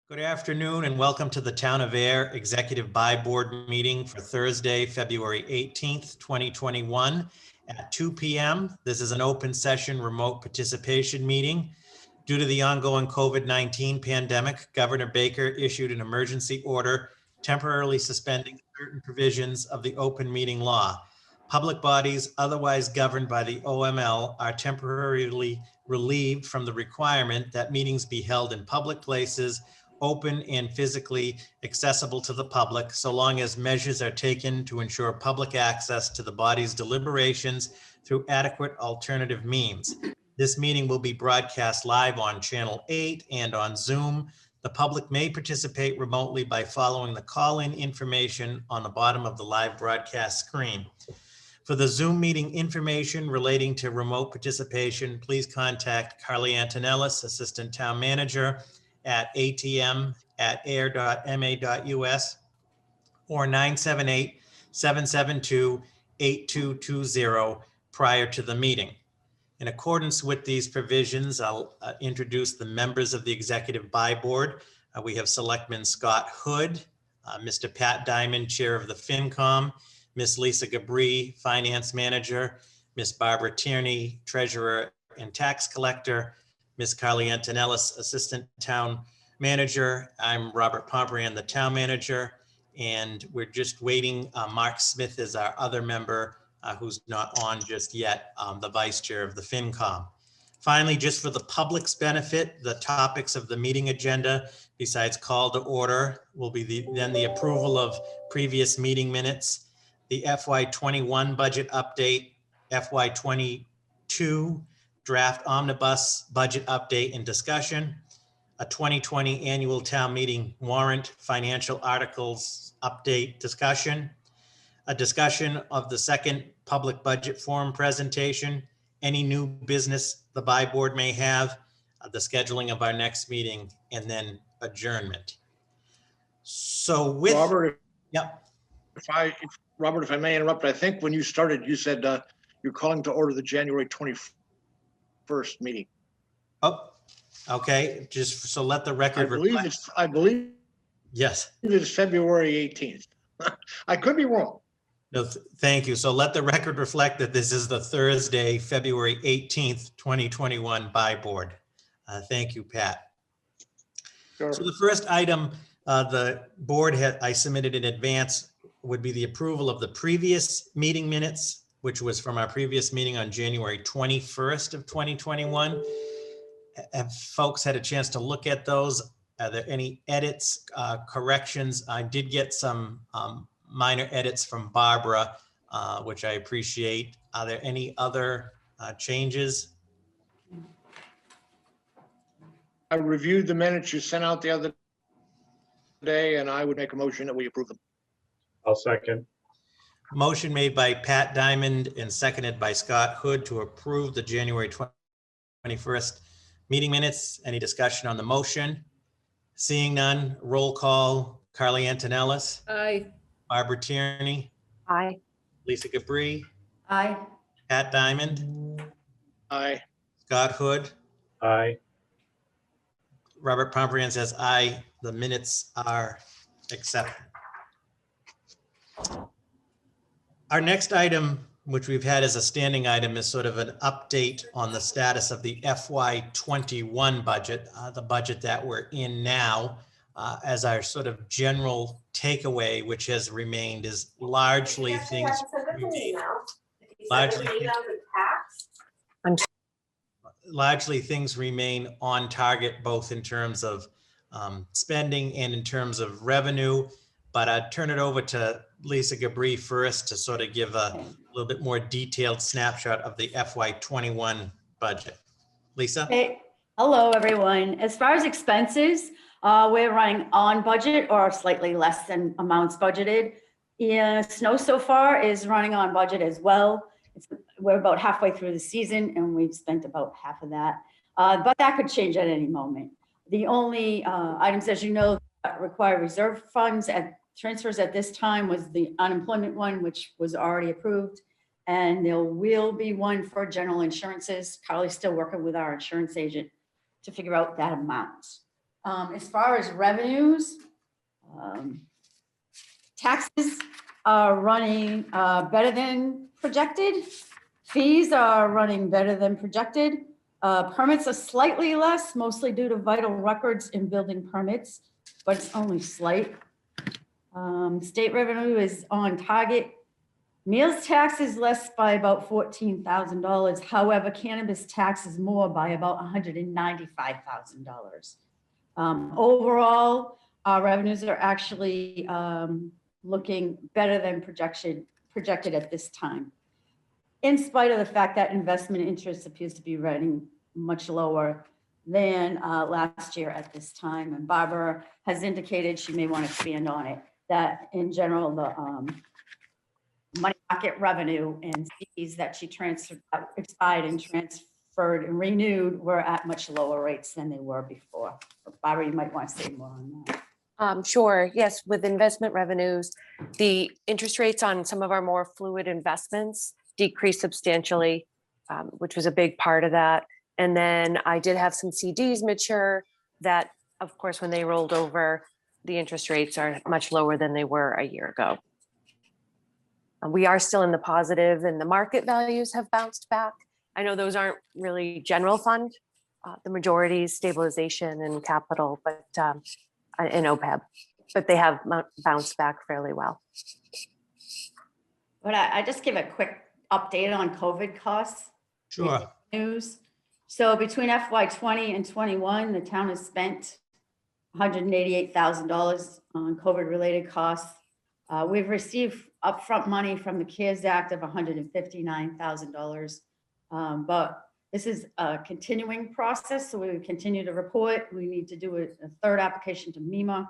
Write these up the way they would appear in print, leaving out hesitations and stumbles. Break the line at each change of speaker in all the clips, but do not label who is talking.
Good afternoon and welcome to the Town of Ayer Executive By Board meeting for Thursday, February 18th, 2021 at 2 p.m. This is an open session remote participation meeting. Due to the ongoing COVID-19 pandemic, Governor Baker issued an emergency order temporarily suspending certain provisions of the open meeting law. Public bodies otherwise governed by the OML are temporarily relieved from the requirement that meetings be held in public places, open and physically accessible to the public, so long as measures are taken to ensure public access to the body's deliberations through adequate alternative means. This meeting will be broadcast live on Channel 8 and on Zoom. The public may participate remotely by following the call-in information on the bottom of the live broadcast screen. For the Zoom meeting information relating to remote participation, please contact Carly Antonellis, Assistant Town Manager, at atm@ayer.ma.us or 978-772-8220 prior to the meeting. In accordance with these provisions, I'll introduce the members of the Executive By Board. We have Selectman Scott Hood, Mr. Pat Diamond, Chair of the FinCom, Ms. Lisa Gabri, Finance Manager, Ms. Barbara Tierney, Treasurer and Tax Collector, Ms. Carly Antonellis, Assistant Town Manager. I'm Robert Pomperian, the Town Manager, and we're just waiting. Mark Smith is our other member who's not on just yet, the Vice Chair of the FinCom. Finally, just for the public's benefit, the topics of the meeting agenda, besides call to order, will be then the approval of previous meeting minutes, the FY21 budget update, FY22 draft omnibus budget update and discussion, a 2020 annual town meeting warrant financial articles update discussion, a discussion of the second public budget forum presentation, any new business the By Board may have, the scheduling of our next meeting, and then adjournment. So with
Robert,
yep.
Robert, if I may interrupt, I think when you started, you said you're calling to order the January 21st meeting.
Oh, okay. Just so let the record reflect.
I believe
Yes.
it's February 18th. I could be wrong.
No, thank you. So let the record reflect that this is the Thursday, February 18th, 2021 By Board. Thank you, Pat.
Sure.
So the first item the board I submitted in advance would be the approval of the previous meeting minutes, which was from our previous meeting on January 21st of 2021. Have folks had a chance to look at those? Are there any edits, corrections? I did get some minor edits from Barbara, which I appreciate. Are there any other changes?
I reviewed the minutes you sent out the other day, and I would make a motion that we approve them.
I'll second.
Motion made by Pat Diamond and seconded by Scott Hood to approve the January 21st meeting minutes. Any discussion on the motion? Seeing none, roll call. Carly Antonellis.
Aye.
Barbara Tierney.
Aye.
Lisa Gabri.
Aye.
Pat Diamond.
Aye.
Scott Hood.
Aye.
Robert Pomperian says aye. The minutes are accepted. Our next item, which we've had as a standing item, is sort of an update on the status of the FY21 budget, the budget that we're in now, as our sort of general takeaway, which has remained, is largely things remain, largely things remain on target, both in terms of spending and in terms of revenue. But I'd turn it over to Lisa Gabri first to sort of give a little bit more detailed snapshot of the FY21 budget. Lisa?
Hey, hello, everyone. As far as expenses, we're running on budget or slightly less than amounts budgeted. Yeah, snow so far is running on budget as well. We're about halfway through the season and we've spent about half of that, but that could change at any moment. The only items, as you know, that require reserve funds at transfers at this time was the unemployment one, which was already approved. And there will be one for general insurances. Carly's still working with our insurance agent to figure out that amount. As far as revenues, taxes are running better than projected. Fees are running better than projected. Permits are slightly less, mostly due to vital records and building permits, but it's only slight. State revenue is on target. Meals tax is less by about $14,000. However, cannabis tax is more by about $195,000. Overall, our revenues are actually looking better than projected at this time, in spite of the fact that investment interest appears to be running much lower than last year at this time. And Barbara has indicated she may want to expand on it, that in general, the money market revenue and fees that she expired and transferred and renewed were at much lower rates than they were before. Barbara, you might want to say more on that.
Sure. Yes, with investment revenues, the interest rates on some of our more fluid investments decreased substantially, which was a big part of that. And then I did have some CDs mature that, of course, when they rolled over, the interest rates are much lower than they were a year ago. We are still in the positive and the market values have bounced back. I know those aren't really general fund. The majority is stabilization and capital, but in OPEB, but they have bounced back fairly well.
But I just give a quick update on COVID costs.
Sure.
News. So between FY20 and 21, the town has spent $188,000 on COVID-related costs. We've received upfront money from the CARES Act of $159,000. But this is a continuing process, so we will continue to report. We need to do a third application to MEMA,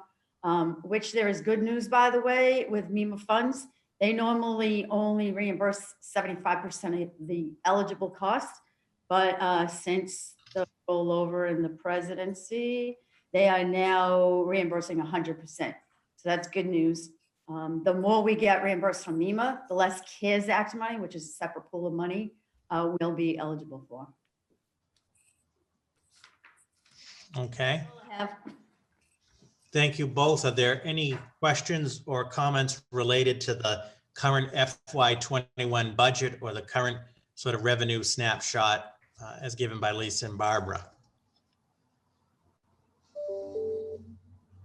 which there is good news, by the way, with MEMA funds. They normally only reimburse 75% of the eligible cost, but since the rollover in the presidency, they are now reimbursing 100%. So that's good news. The more we get reimbursed from MEMA, the less CARES Act money, which is a separate pool of money, we'll be eligible for.
Okay. Thank you both. Are there any questions or comments related to the current FY21 budget or the current sort of revenue snapshot as given by Lisa and Barbara?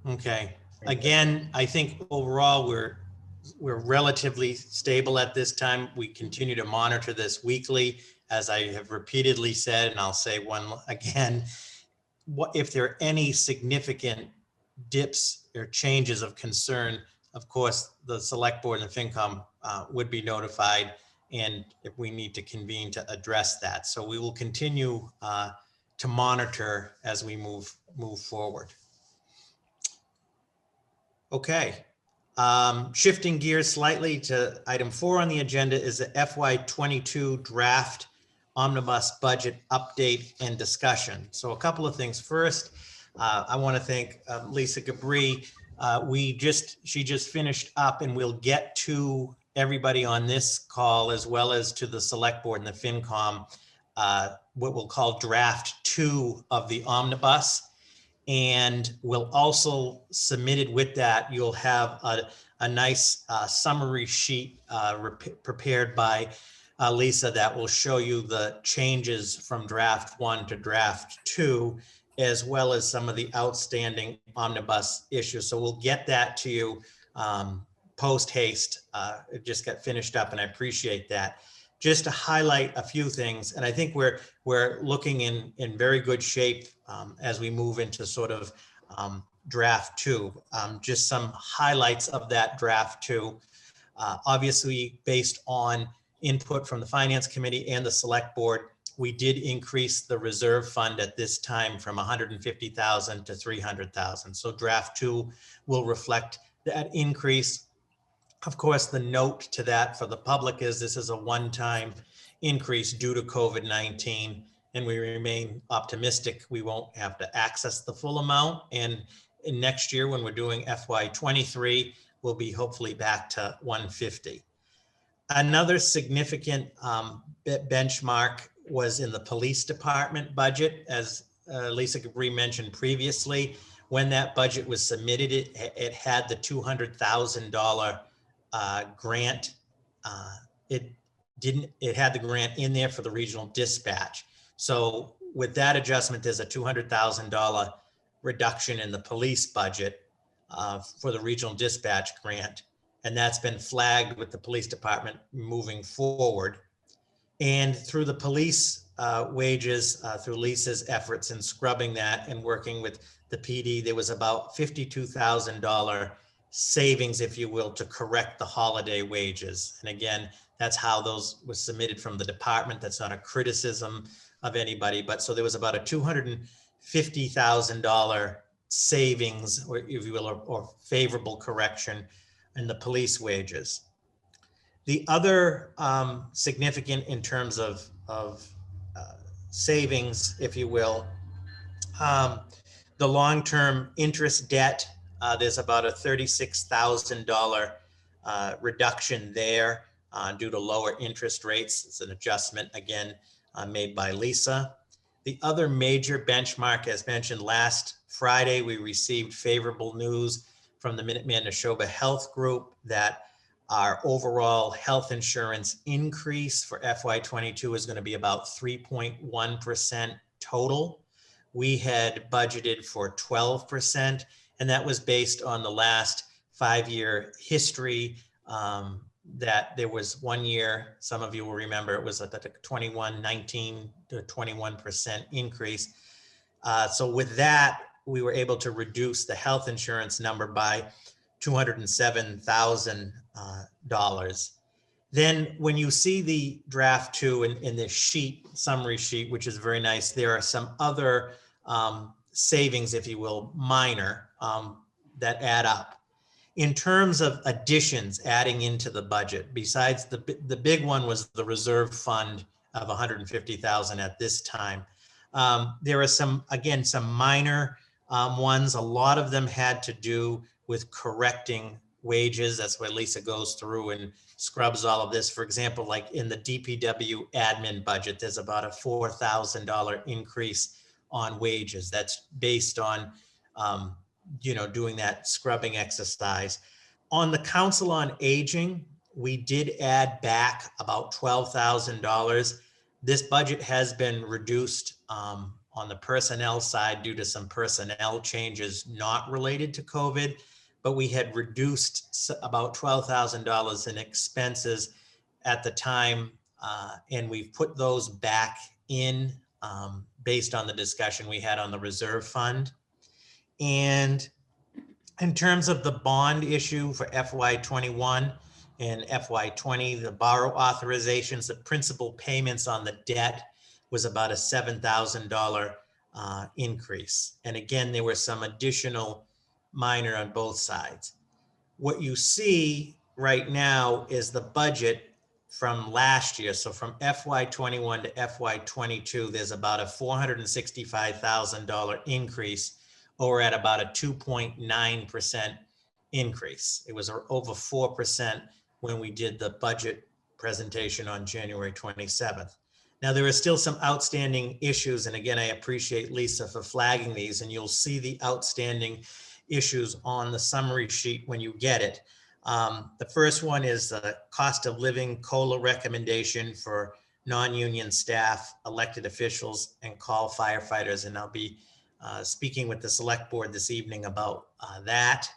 Okay. Again, I think overall we're relatively stable at this time. We continue to monitor this weekly, as I have repeatedly said, and I'll say one again. If there are any significant dips or changes of concern, of course, the select board and the FinCom would be notified, and if we need to convene to address that. So we will continue to monitor as we move forward. Okay. Shifting gears slightly to item 4 on the agenda is the FY22 draft omnibus budget update and discussion. So a couple of things. First, I want to thank Lisa Gabri. She just finished up, and we'll get to everybody on this call as well as to the select board and the FinCom, what we'll call draft 2 of the omnibus. And we'll also submitted with that, you'll have a nice summary sheet prepared by Lisa that will show you the changes from draft 1 to draft 2, as well as some of the outstanding omnibus issues. So we'll get that to you post haste. It just got finished up, and I appreciate that. Just to highlight a few things, and I think we're looking in very good shape as we move into sort of draft 2. Just some highlights of that draft 2. Obviously, based on input from the Finance Committee and the Select Board, we did increase the reserve fund at this time from 150,000 to 300,000. So draft 2 will reflect that increase. Of course, the note to that for the public is this is a one-time increase due to COVID-19, and we remain optimistic we won't have to access the full amount. And in next year, when we're doing FY23, we'll be hopefully back to 150. Another significant benchmark was in the police department budget. As Lisa Gabri mentioned previously, when that budget was submitted, it had the $200,000 grant. It had the grant in there for the regional dispatch. So with that adjustment, there's a $200,000 reduction in the police budget for the regional dispatch grant. And that's been flagged with the police department moving forward. And through the police wages, through Lisa's efforts in scrubbing that and working with the PD, there was about $52,000 savings, if you will, to correct the holiday wages. And again, that's how those was submitted from the department. That's not a criticism of anybody, but so there was about a $250,000 savings, or if you will, or favorable correction in the police wages. The other significant in terms of savings, if you will, the long-term interest debt, there's about a $36,000 reduction there due to lower interest rates. It's an adjustment, again, made by Lisa. The other major benchmark, as mentioned last Friday, we received favorable news from the Minuteman Neshoba Health Group that our overall health insurance increase for FY22 is going to be about 3.1% total. We had budgeted for 12%, and that was based on the last 5-year history. That there was 1 year, some of you will remember, it was at the 19 to 21% increase. So with that, we were able to reduce the health insurance number by $207,000. Then when you see the draft 2 in this sheet, summary sheet, which is very nice, there are some other savings, if you will, minor, that add up. In terms of additions adding into the budget, besides the big one was the reserve fund of $150,000 at this time. There are some minor ones. A lot of them had to do with correcting wages. That's why Lisa goes through and scrubs all of this. For example, like in the DPW admin budget, there's about a $4,000 increase on wages. That's based on doing that scrubbing exercise. On the Council on Aging, we did add back about $12,000. This budget has been reduced on the personnel side due to some personnel changes not related to COVID, but we had reduced about $12,000 in expenses at the time, and we've put those back in based on the discussion we had on the reserve fund. And in terms of the bond issue for FY21 and FY20, the borrow authorizations, the principal payments on the debt was about a $7,000 increase. And again, there were some additional minor on both sides. What you see right now is the budget from last year. So from FY21 to FY22, there's about a $465,000 increase, or at about a 2.9% increase. It was over 4% when we did the budget presentation on January 27th. Now, there are still some outstanding issues. And again, I appreciate Lisa for flagging these, and you'll see the outstanding issues on the summary sheet when you get it. The first one is the cost of living COLA recommendation for non-union staff, elected officials, and call firefighters. And I'll be speaking with the select board this evening about that.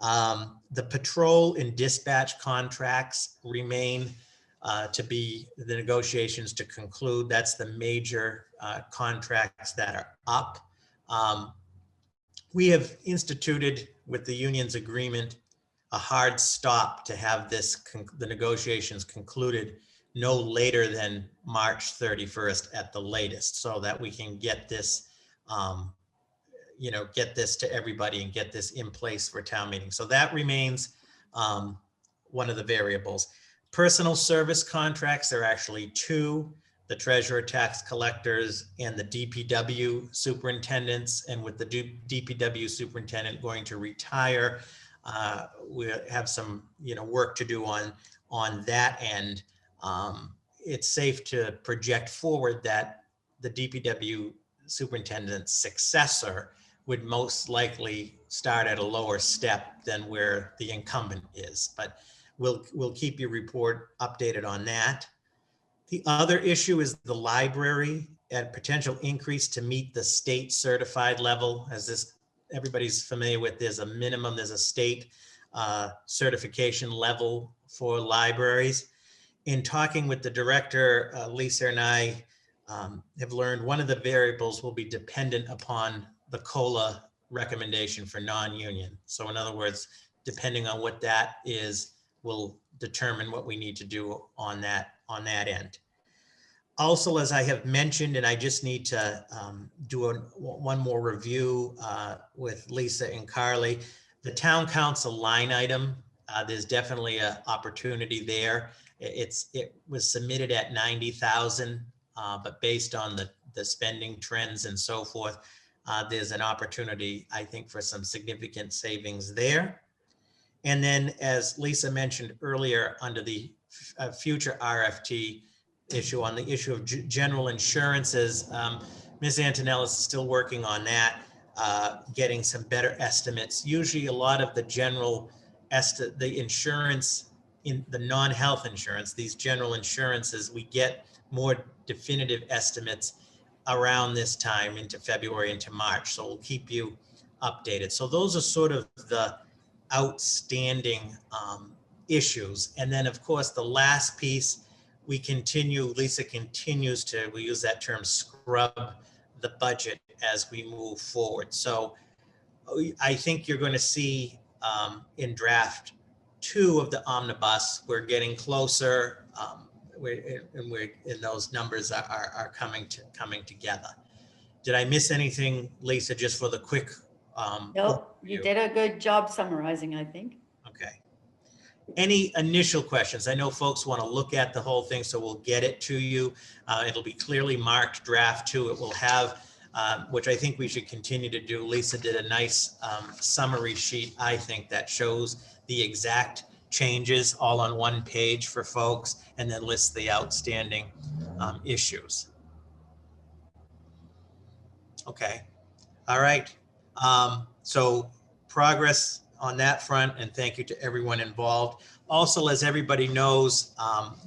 The patrol and dispatch contracts remain to be the negotiations to conclude. That's the major contracts that are up. We have instituted with the union's agreement a hard stop to have the negotiations concluded no later than March 31st at the latest, so that we can get this get this to everybody and get this in place for town meeting. So that remains one of the variables. Personal service contracts, there are actually 2, the treasurer, tax collectors, and the DPW superintendents. And with the DPW superintendent going to retire, we have some work to do on that end. It's safe to project forward that the DPW superintendent's successor would most likely start at a lower step than where the incumbent is. But we'll keep your report updated on that. The other issue is the library and potential increase to meet the state certified level. As this, everybody's familiar with, there's a minimum, there's a state certification level for libraries. In talking with the director, Lisa and I have learned one of the variables will be dependent upon the COLA recommendation for non-union. So in other words, depending on what that is, will determine what we need to do on that end. Also, as I have mentioned, and I just need to do one more review with Lisa and Carly, the town council line item, there's definitely an opportunity there. It was submitted at 90,000, but based on the spending trends and so forth, there's an opportunity, I think, for some significant savings there. And then, as Lisa mentioned earlier, under the future RFT issue, on the issue of general insurances, Ms. Antonellis is still working on that, getting some better estimates. Usually a lot of the the insurance, in the non-health insurance, these general insurances, we get more definitive estimates around this time into February, into March. So we'll keep you updated. So those are sort of the outstanding issues. And then of course, the last piece, Lisa continues to, we use that term, scrub the budget as we move forward. So I think you're going to see in draft 2 of the omnibus, we're getting closer, and those numbers are coming together. Did I miss anything, Lisa, just for the quick?
Nope, you did a good job summarizing, I think.
Okay. Any initial questions? I know folks want to look at the whole thing, so we'll get it to you. It'll be clearly marked draft 2. It will have, which I think we should continue to do. Lisa did a nice summary sheet, I think, that shows the exact changes all on one page for folks, and then lists the outstanding issues. Okay. All right. So progress on that front, and thank you to everyone involved. Also, as everybody knows,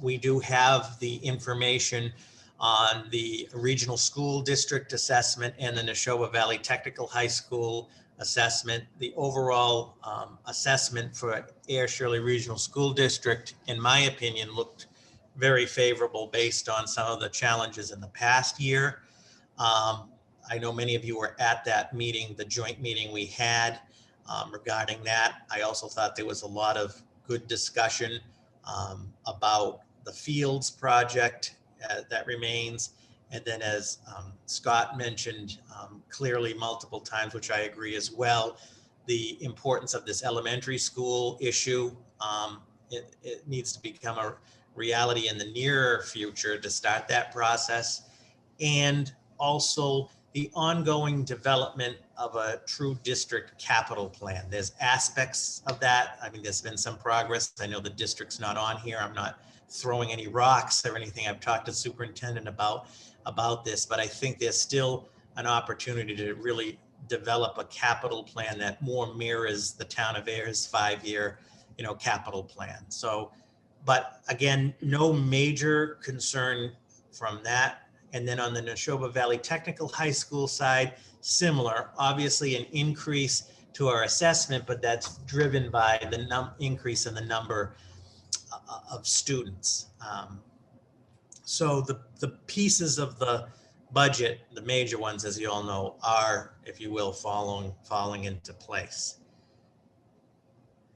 we do have the information on the regional school district assessment and the Neshoba Valley Technical High School assessment. The overall assessment for Ayer Shirley Regional School District, in my opinion, looked very favorable based on some of the challenges in the past year. I know many of you were at that meeting, the joint meeting we had regarding that. I also thought there was a lot of good discussion about the Fields project that remains. And then, as Scott mentioned clearly multiple times, which I agree as well, the importance of this elementary school issue. It needs to become a reality in the near future to start that process. And also the ongoing development of a true district capital plan. There's aspects of that. I mean, there's been some progress. I know the district's not on here. I'm not throwing any rocks or anything. I've talked to the superintendent about this, but I think there's still an opportunity to really develop a capital plan that more mirrors the town of Ayer's 5-year, capital plan. So, but again, no major concern from that. And then on the Neshoba Valley Technical High School side, similar, obviously an increase to our assessment, but that's driven by the increase in the number of students. So the pieces of the budget, the major ones, as you all know, are, if you will, falling into place.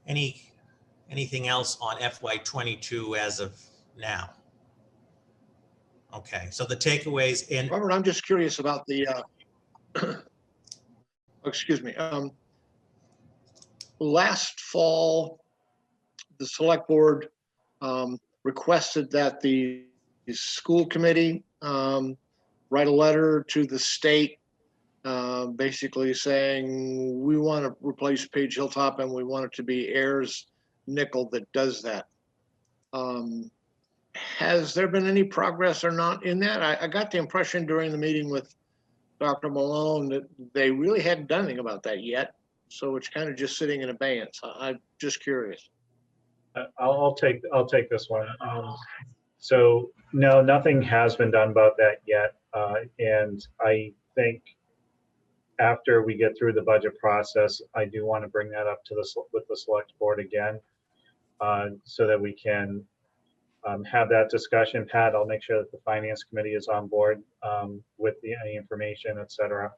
Anything else on FY22 as of now? Okay, so the takeaways in.
Robert, I'm just curious about the, excuse me. Last fall, the select board requested that the school committee write a letter to the state, basically saying, we want to replace Page Hilltop and we want it to be Ayer's nickel that does that. Has there been any progress or not in that? I got the impression during the meeting with Dr. Malone that they really hadn't done anything about that yet. So it's kind of just sitting in abeyance. I'm just curious.
I'll take this one. So no, nothing has been done about that yet. And I think after we get through the budget process, I do want to bring that up to with the select board again, so that we can have that discussion. Pat, I'll make sure that the finance committee is on board with any information, et cetera.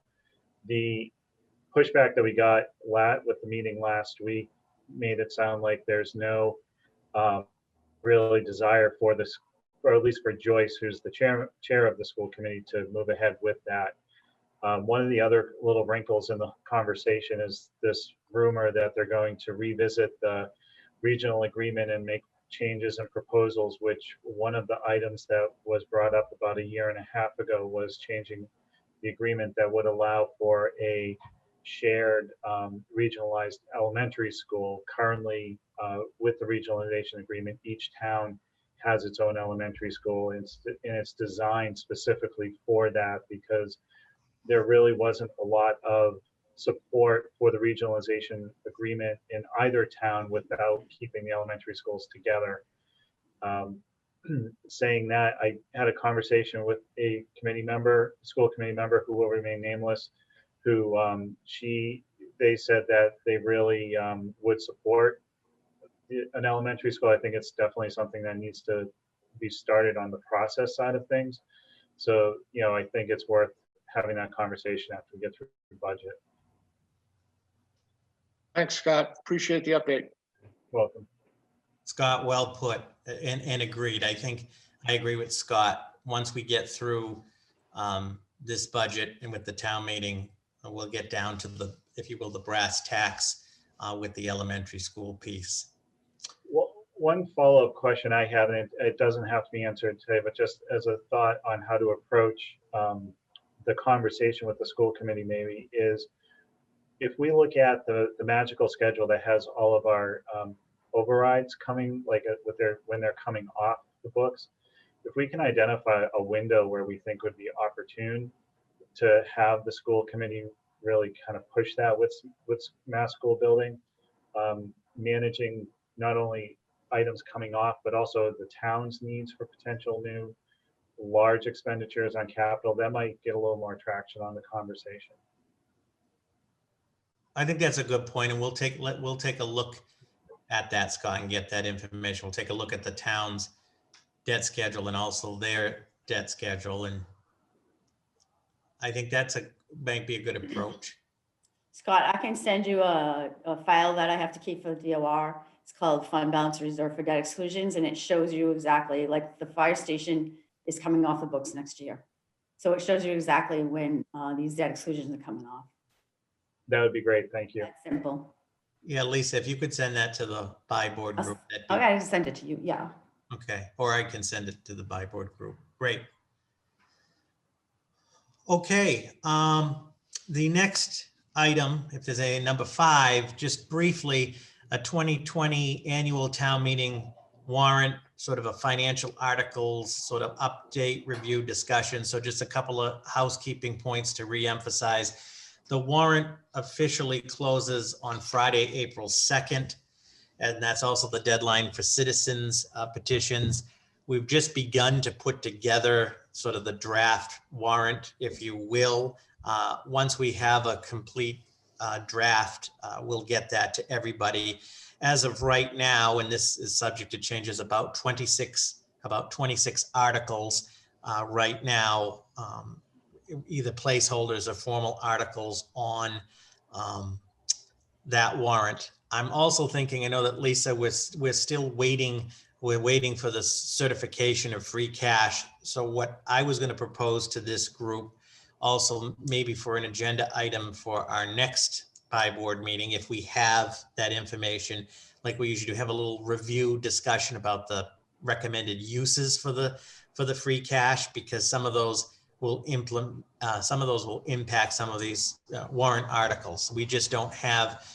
The pushback that we got with the meeting last week made it sound like there's no really desire for this, or at least for Joyce, who's the chair of the school committee, to move ahead with that. One of the other little wrinkles in the conversation is this rumor that they're going to revisit the regional agreement and make changes and proposals, which one of the items that was brought up about a year and a half ago was changing the agreement that would allow for a shared regionalized elementary school. Currently, with the regionalization agreement, each town has its own elementary school, and it's designed specifically for that, because there really wasn't a lot of support for the regionalization agreement in either town without keeping the elementary schools together. Saying that, I had a conversation with a school committee member who will remain nameless, who they said that they really would support an elementary school. I think it's definitely something that needs to be started on the process side of things. So, I think it's worth having that conversation after we get through the budget.
Thanks, Scott. Appreciate the update.
Welcome.
Scott, well put and agreed. I think I agree with Scott. Once we get through this budget and with the town meeting, we'll get down to the, if you will, the brass tacks with the elementary school piece.
Well, one follow-up question I have, and it doesn't have to be answered today, but just as a thought on how to approach the conversation with the school committee maybe, is if we look at the magical schedule that has all of our overrides coming, like when they're coming off the books, if we can identify a window where we think would be opportune to have the school committee really kind of push that with mass school building, managing not only items coming off, but also the town's needs for potential new large expenditures on capital, that might get a little more traction on the conversation.
I think that's a good point, and we'll take a look at that, Scott, and get that information. We'll take a look at the town's debt schedule and also their debt schedule, and I think might be a good approach.
Scott, I can send you a file that I have to keep for the DOR. It's called Fund Balance Reserve for Debt Exclusions, and it shows you exactly, like, the fire station is coming off the books next year. So it shows you exactly when these debt exclusions are coming off.
That would be great. Thank you.
That's simple.
Yeah, Lisa, if you could send that to the buy board group.
Okay, I can send it to you. Yeah.
Okay, or I can send it to the buy board group. Great. Okay, the next item, if there's a number 5, just briefly, a 2020 annual town meeting warrant, sort of a financial articles, sort of update, review, discussion. So just a couple of housekeeping points to reemphasize. The warrant officially closes on Friday, April 2nd, and that's also the deadline for citizens petitions. We've just begun to put together sort of the draft warrant, if you will. Once we have a complete draft, we'll get that to everybody. As of right now, and this is subject to changes, about 26 articles right now, either placeholders or formal articles on that warrant. I'm also thinking, I know that Lisa, we're still waiting. We're waiting for the certification of free cash. So what I was going to propose to this group, also maybe for an agenda item for our next buy board meeting, if we have that information, like we usually do, have a little review discussion about the recommended uses for the free cash, because some of those will impact some of these warrant articles. We just don't have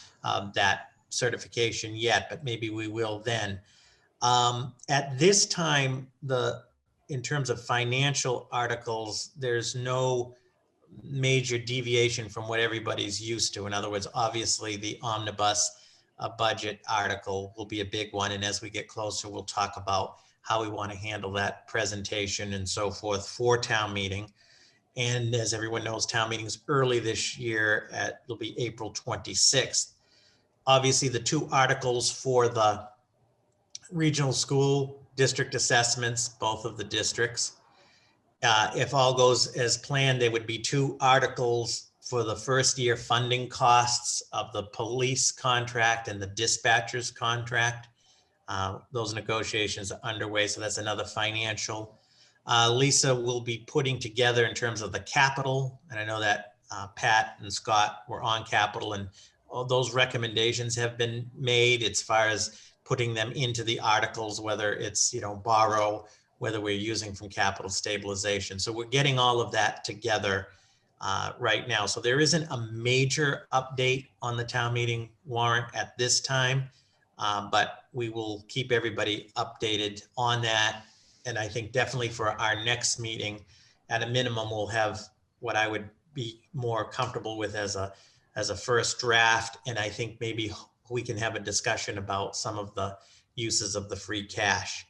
that certification yet, but maybe we will then. At this time, in terms of financial articles, there's no major deviation from what everybody's used to. In other words, obviously the omnibus budget article will be a big one. And as we get closer, we'll talk about how we want to handle that presentation and so forth for town meeting. And as everyone knows, town meeting's early this year it'll be April 26th. Obviously, the two articles for the regional school district assessments, both of the districts. If all goes as planned, there would be two articles for the first year funding costs of the police contract and the dispatcher's contract. Those negotiations are underway, so that's another financial. Lisa will be putting together in terms of the capital, and I know that Pat and Scott were on capital, and all those recommendations have been made as far as putting them into the articles, whether it's, borrow, whether we're using from capital stabilization. So we're getting all of that together right now. So there isn't a major update on the town meeting warrant at this time, but we will keep everybody updated on that. And I think definitely for our next meeting, at a minimum, we'll have what I would be more comfortable with as a first draft. And I think maybe we can have a discussion about some of the uses of the free cash.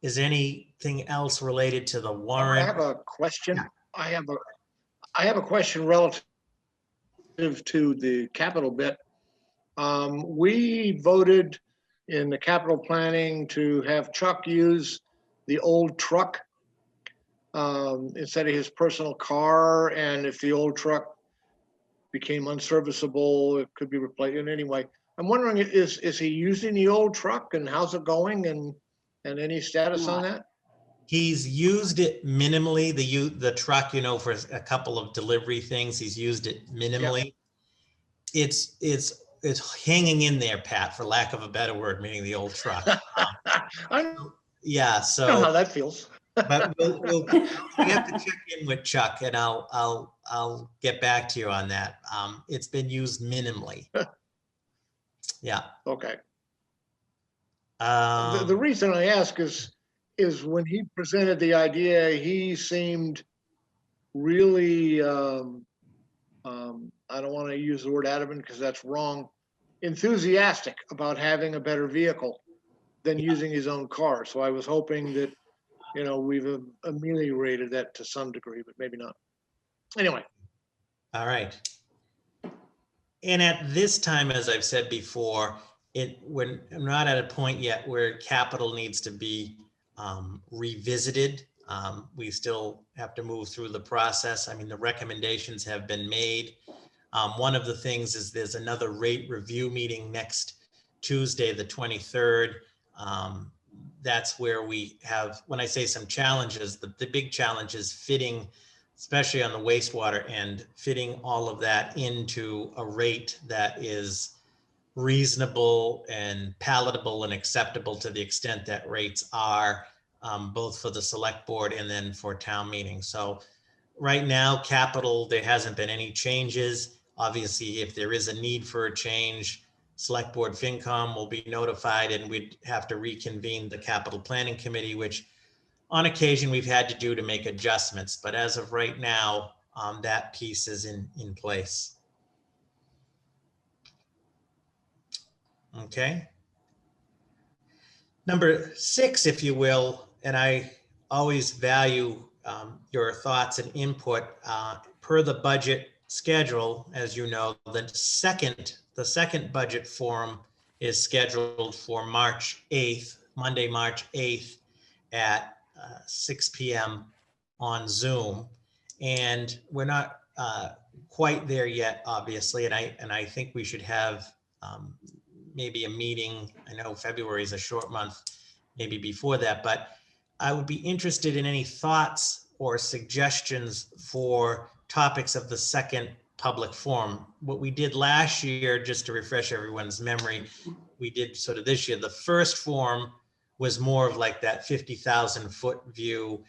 Is there anything else related to the warrant?
I have a question. I have a question relative to the capital bit. We voted in the capital planning to have Chuck use the old truck instead of his personal car. And if the old truck became unserviceable, it could be replaced. And anyway, I'm wondering, is he using the old truck, and how's it going, and any status on that?
He's used it minimally, the truck, for a couple of delivery things. He's used it minimally. Yeah. It's hanging in there, Pat, for lack of a better word, meaning the old truck. Yeah, so
I know how that feels.
But we have to check in with Chuck, and I'll get back to you on that. It's been used minimally. Yeah.
Okay. The reason I ask is when he presented the idea, he seemed really, I don't want to use the word adamant because that's wrong, enthusiastic about having a better vehicle than using his own car. So I was hoping that, we've ameliorated that to some degree, but maybe not. Anyway.
All right. And at this time, as I've said before, we're not at a point yet where capital needs to be revisited. We still have to move through the process. I mean, the recommendations have been made. One of the things is there's another rate review meeting next Tuesday, the 23rd. That's where we have, when I say some challenges, the big challenge is fitting, especially on the wastewater end, fitting all of that into a rate that is reasonable and palatable and acceptable to the extent that rates are, both for the select board and then for town meeting. So right now, capital, there hasn't been any changes. Obviously, if there is a need for a change, Select Board FinCom will be notified, and we'd have to reconvene the Capital Planning Committee, which on occasion we've had to do to make adjustments. But as of right now, that piece is in place. Okay. Number 6, if you will, and I always value your thoughts and input per the budget schedule. As you know, the second budget forum is scheduled for March 8th, Monday, March 8th at 6 p.m. on Zoom. And we're not quite there yet, obviously. And I think we should have maybe a meeting. I know February is a short month, maybe before that, but I would be interested in any thoughts or suggestions for topics of the second public forum. What we did last year, just to refresh everyone's memory, we did sort of this year. The first forum was more of like that 50,000 foot view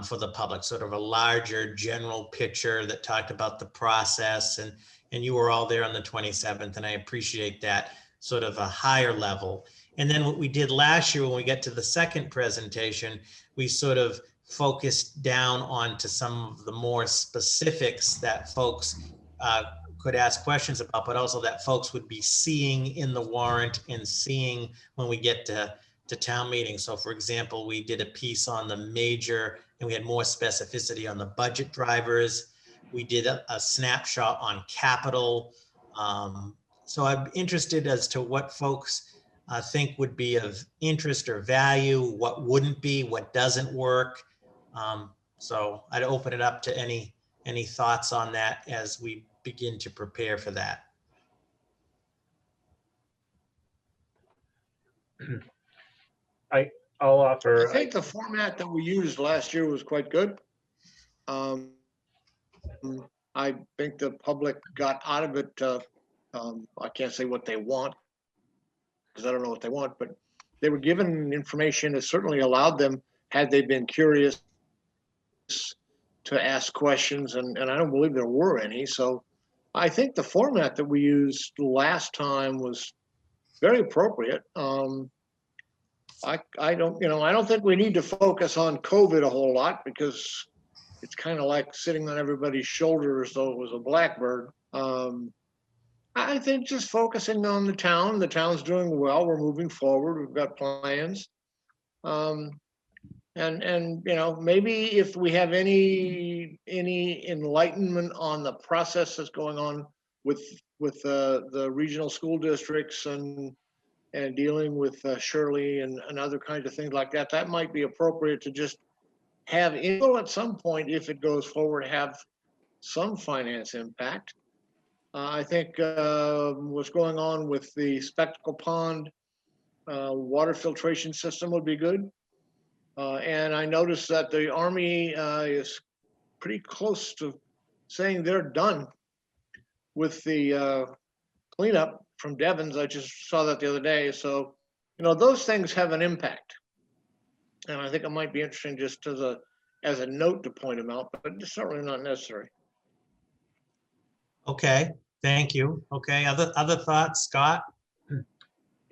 for the public, sort of a larger general picture that talked about the process, and you were all there on the 27th, and I appreciate that sort of a higher level. And then what we did last year when we get to the second presentation, we sort of focused down onto some of the more specifics that folks could ask questions about, but also that folks would be seeing in the warrant and seeing when we get to town meeting. So for example, we did a piece on the major, and we had more specificity on the budget drivers. We did a snapshot on capital. So I'm interested as to what folks think would be of interest or value, what wouldn't be, what doesn't work. So I'd open it up to any thoughts on that as we begin to prepare for that.
I'll offer.
I think the format that we used last year was quite good. I think the public got out of it. I can't say what they want because I don't know what they want, but they were given information that certainly allowed them, had they been curious, to ask questions, and I don't believe there were any. So I think the format that we used last time was very appropriate. I don't think we need to focus on COVID a whole lot because it's kind of like sitting on everybody's shoulder as though it was a blackbird. I think just focusing on the town. The town's doing well. We're moving forward. We've got plans. And maybe if we have any enlightenment on the process that's going on with the regional school districts and dealing with Shirley and other kinds of things like that, that might be appropriate to just have info at some point, if it goes forward, have some finance impact. I think what's going on with the Spectacle Pond water filtration system would be good. And I noticed that the Army is pretty close to saying they're done with the cleanup from Devon's. I just saw that the other day. So, those things have an impact. And I think it might be interesting just as a note to point them out, but it's certainly not necessary.
Okay, thank you. Okay, other thoughts, Scott?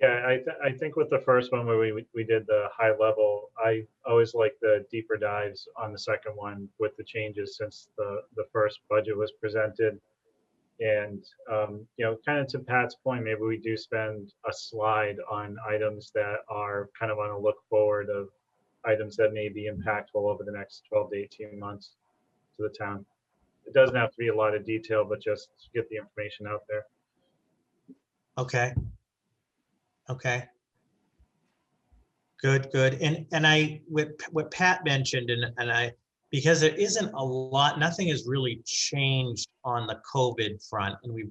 Yeah, I think with the first one where we did the high level, I always like the deeper dives on the second one with the changes since the first budget was presented. And, kind of to Pat's point, maybe we do spend a slide on items that are kind of on a look forward of items that may be impactful over the next 12 to 18 months to the town. It doesn't have to be a lot of detail, but just get the information out there.
Okay. Okay. Good. And what Pat mentioned, and I, because there isn't a lot, nothing has really changed on the COVID front. And we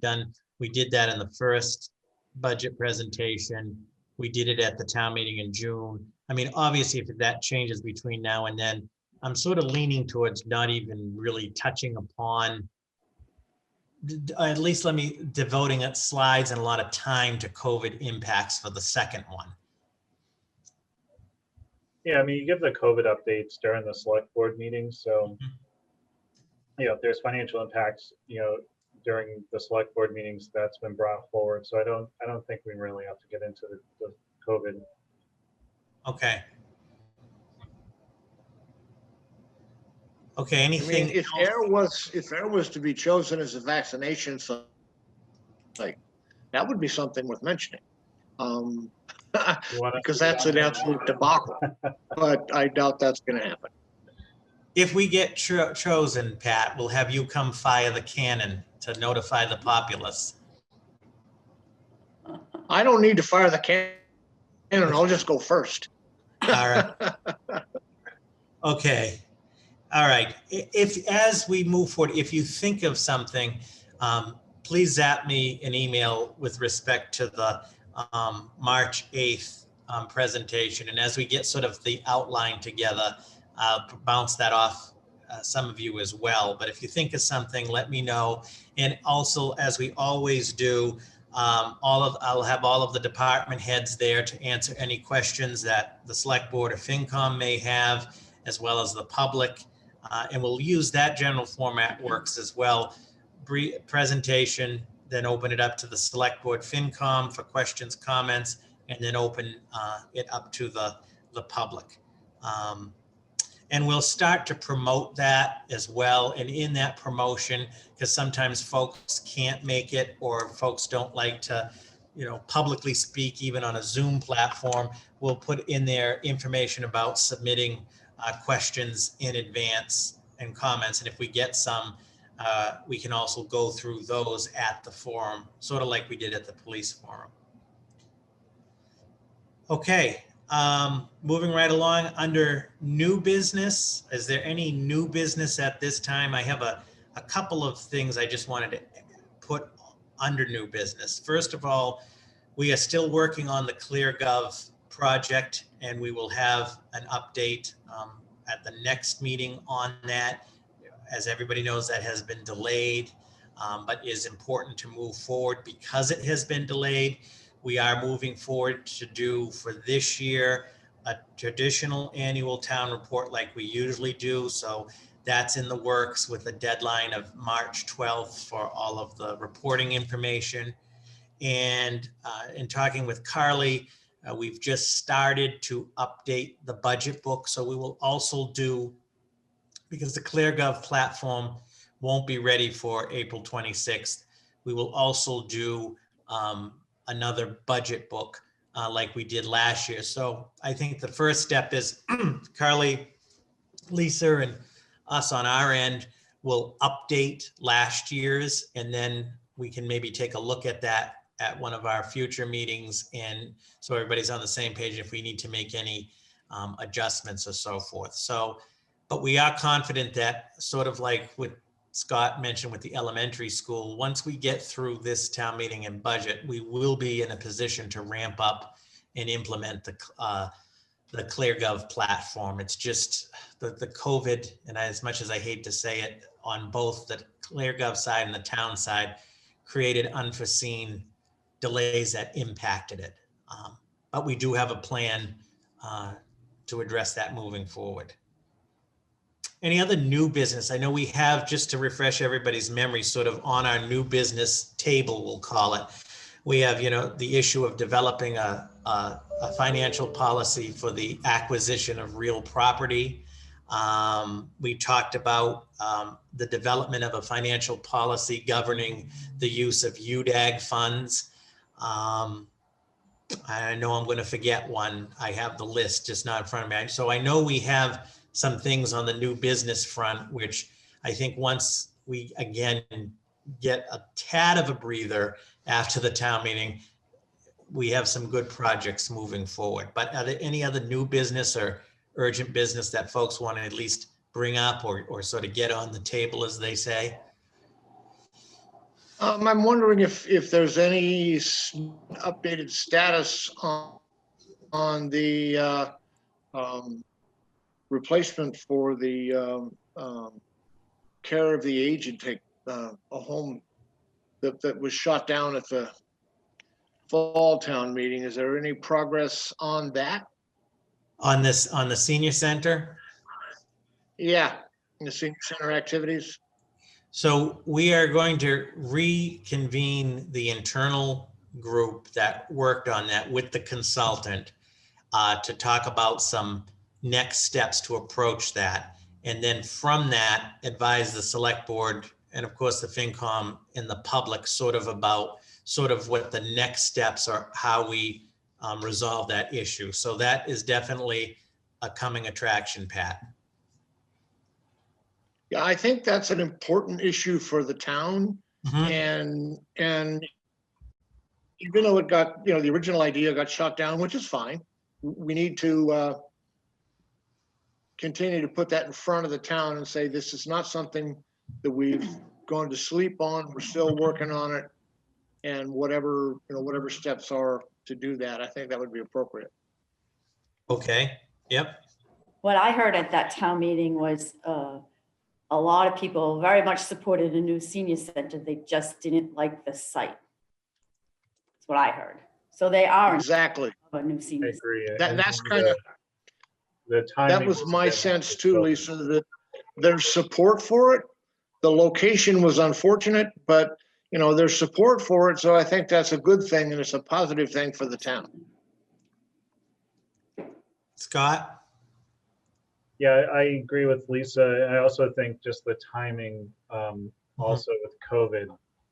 did that in the first budget presentation. We did it at the town meeting in June. I mean, obviously, if that changes between now and then, I'm sort of leaning towards not even really touching upon, at least devoting it slides and a lot of time to COVID impacts for the second one.
Yeah, I mean, you give the COVID updates during the select board meetings. So, if there's financial impacts, during the select board meetings, that's been brought forward. So I don't think we really have to get into the COVID.
Okay. Okay, anything?
I mean, if Ayer was to be chosen as a vaccination site, that would be something worth mentioning. Because that's an absolute debacle. But I doubt that's going to happen.
If we get chosen, Pat, we'll have you come fire the cannon to notify the populace.
I don't need to fire the cannon. I'll just go first.
All right. Okay. All right. If, as we move forward, if you think of something, please zap me an email with respect to the March 8th presentation. And as we get sort of the outline together, I'll bounce that off some of you as well. But if you think of something, let me know. And also, as we always do, I'll have all of the department heads there to answer any questions that the select board or FinCom may have, as well as the public. And we'll use that general format works as well. Brief presentation, then open it up to the select board FinCom for questions, comments, and then open it up to the public. And we'll start to promote that as well. And in that promotion, because sometimes folks can't make it or folks don't like to, publicly speak even on a Zoom platform, we'll put in there information about submitting questions in advance and comments. And if we get some, we can also go through those at the forum, sort of like we did at the police forum. Okay, moving right along under new business. Is there any new business at this time? I have a couple of things I just wanted to put under new business. First of all, we are still working on the ClearGov project, and we will have an update at the next meeting on that. As everybody knows, that has been delayed, but is important to move forward because it has been delayed. We are moving forward to do for this year a traditional annual town report like we usually do. So that's in the works with a deadline of March 12th for all of the reporting information. And in talking with Carly, we've just started to update the budget book. So we will also do, because the ClearGov platform won't be ready for April 26th, we will also do another budget book like we did last year. So I think the first step is Carly, Lisa, and us on our end will update last year's, and then we can maybe take a look at that at one of our future meetings, and so everybody's on the same page if we need to make any adjustments or so forth. So, but we are confident that, sort of like what Scott mentioned with the elementary school, once we get through this town meeting and budget, we will be in a position to ramp up and implement the ClearGov platform. It's just the COVID, and as much as I hate to say it, on both the ClearGov side and the town side, created unforeseen delays that impacted it. But we do have a plan to address that moving forward. Any other new business? I know we have, just to refresh everybody's memory, sort of on our new business table, we'll call it. We have, the issue of developing a financial policy for the acquisition of real property. We talked about the development of a financial policy governing the use of UDAG funds. I know I'm going to forget one. I have the list just not in front of me. So I know we have some things on the new business front, which I think once we again get a tad of a breather after the town meeting, we have some good projects moving forward. But are there any other new business or urgent business that folks want to at least bring up or sort of get on the table, as they say?
I'm wondering if there's any updated status on the replacement for the care of the aged, take a home that was shot down at the fall town meeting. Is there any progress on that?
On the senior center?
Yeah, in the senior center activities.
So we are going to reconvene the internal group that worked on that with the consultant to talk about some next steps to approach that. And then from that, advise the select board and of course the FinCom and the public sort of what the next steps are, how we resolve that issue. So that is definitely a coming attraction, Pat.
Yeah, I think that's an important issue for the town.
Mm-hmm.
And even though it got, the original idea got shot down, which is fine, we need to continue to put that in front of the town and say, this is not something that we've gone to sleep on. We're still working on it. And whatever steps are to do that, I think that would be appropriate.
Okay, yep.
What I heard at that town meeting was a lot of people very much supported a new senior center. They just didn't like the site. That's what I heard. So they are
Exactly.
a new
I
senior.
agree.
That's kind of,
the timing.
that was my
a bit
sense
off,
too,
so-
Lisa, that there's support for it. The location was unfortunate, but there's support for it. So I think that's a good thing and it's a positive thing for the town.
Scott?
Yeah, I agree with Lisa. I also think just the timing, also with COVID,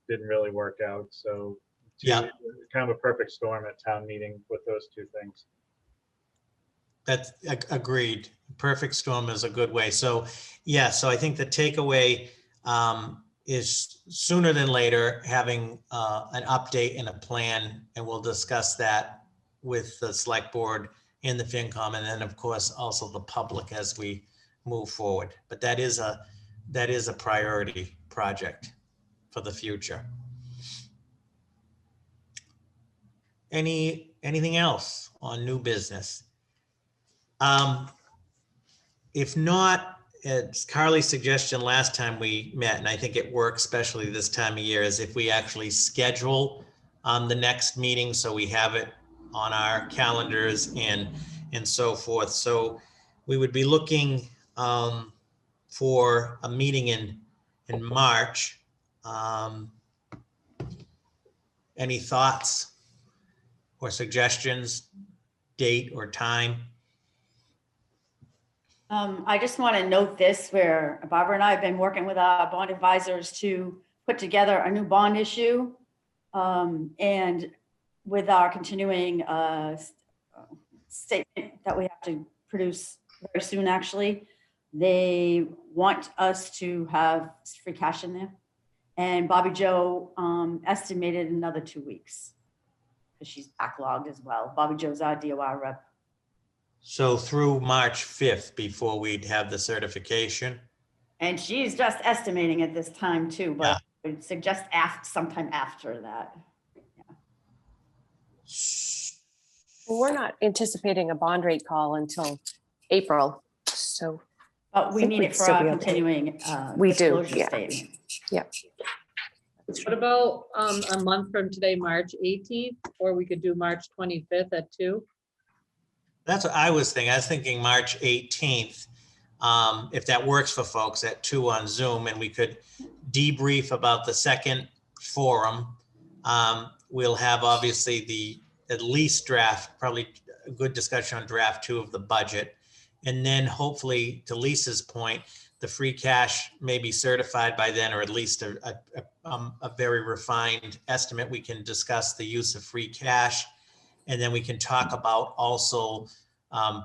didn't really work out. So
Yeah.
kind of a perfect storm at town meeting with those two things.
That's agreed. Perfect storm is a good way. So, yeah, so I think the takeaway is sooner than later, having an update and a plan, and we'll discuss that with the select board and the FinCom, and then of course also the public as we move forward. But that is a priority project for the future. Anything else on new business? If not, it's Carly's suggestion last time we met, and I think it works, especially this time of year, is if we actually schedule the next meeting so we have it on our calendars and so forth. So we would be looking for a meeting in March. Any thoughts or suggestions, date or time?
I just want to note this, where Barbara and I have been working with our bond advisors to put together a new bond issue. And with our continuing statement that we have to produce very soon, actually, they want us to have free cash in there. And Bobby Joe estimated another 2 weeks because she's backlogged as well. Bobby Joe's our DOR rep.
So through March 5th before we'd have the certification?
And she's just estimating at this time too, but I would suggest sometime after that.
Well, we're not anticipating a bond rate call until April, so
But we
think
need
we'd
it for
still
our
be okay.
continuing
We do,
disclosure
yeah.
statement.
What about a month from today, March 18th, or we could do March 25th at 2?
That's what I was thinking. I was thinking March 18th, if that works for folks, at 2 on Zoom, and we could debrief about the second forum. We'll have obviously at least draft, probably a good discussion on draft 2 of the budget. And then hopefully, to Lisa's point, the free cash may be certified by then, or at least a very refined estimate. We can discuss the use of free cash. And then we can talk about also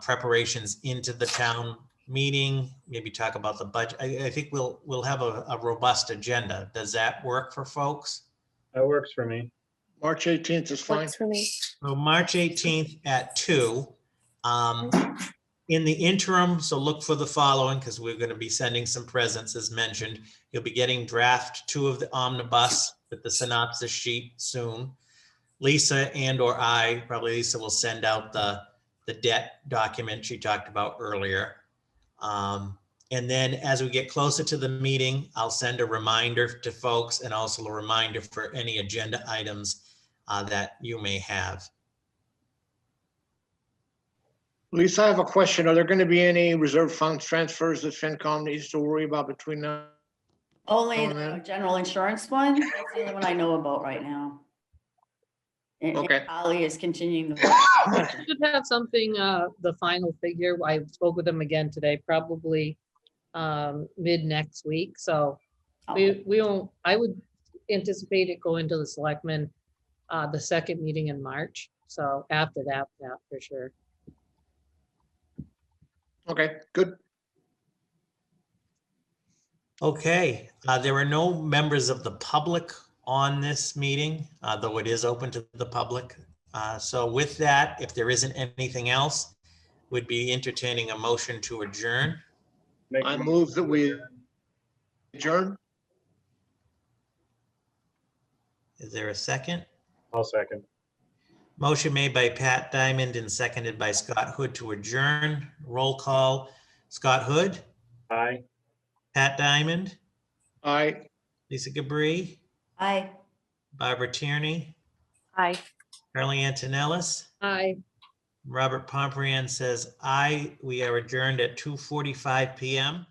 preparations into the town meeting, maybe talk about the budget. I think we'll have a robust agenda. Does that work for folks?
That works for me.
March 18th is fine.
works for me.
So March 18th at 2. In the interim, so look for the following, because we're going to be sending some presents as mentioned. You'll be getting draft 2 of the omnibus with the synopsis sheet soon. Lisa and or I, probably Lisa, will send out the debt document she talked about earlier. And then as we get closer to the meeting, I'll send a reminder to folks and also a reminder for any agenda items that you may have.
Lisa, I have a question. Are there going to be any reserve funds transfers that FinCom needs to worry about between now?
Only
Oh,
the
man.
general insurance one, that's the only one I know about right now. And
Okay.
Ali is continuing the work.
Should have something, the final figure. I spoke with them again today, probably mid next week. So we won't, I would anticipate it going to the selectmen, the second meeting in March. So after that, yeah, for sure.
Okay, good.
Okay, there are no members of the public on this meeting, though it is open to the public. So with that, if there isn't anything else, would be entertaining a motion to adjourn.
Make
I
a
move that we adjourn.
Is there a second?
I'll second.
Motion made by Pat Diamond and seconded by Scott Hood to adjourn. Roll call. Scott Hood,
Aye.
Pat Diamond,
Aye.
Lisa Gabri,
Aye.
Barbara Tierney,
Aye.
Carly Antonellis,
Aye.
Robert Pomprian says aye. We are adjourned at 2:45 p.m.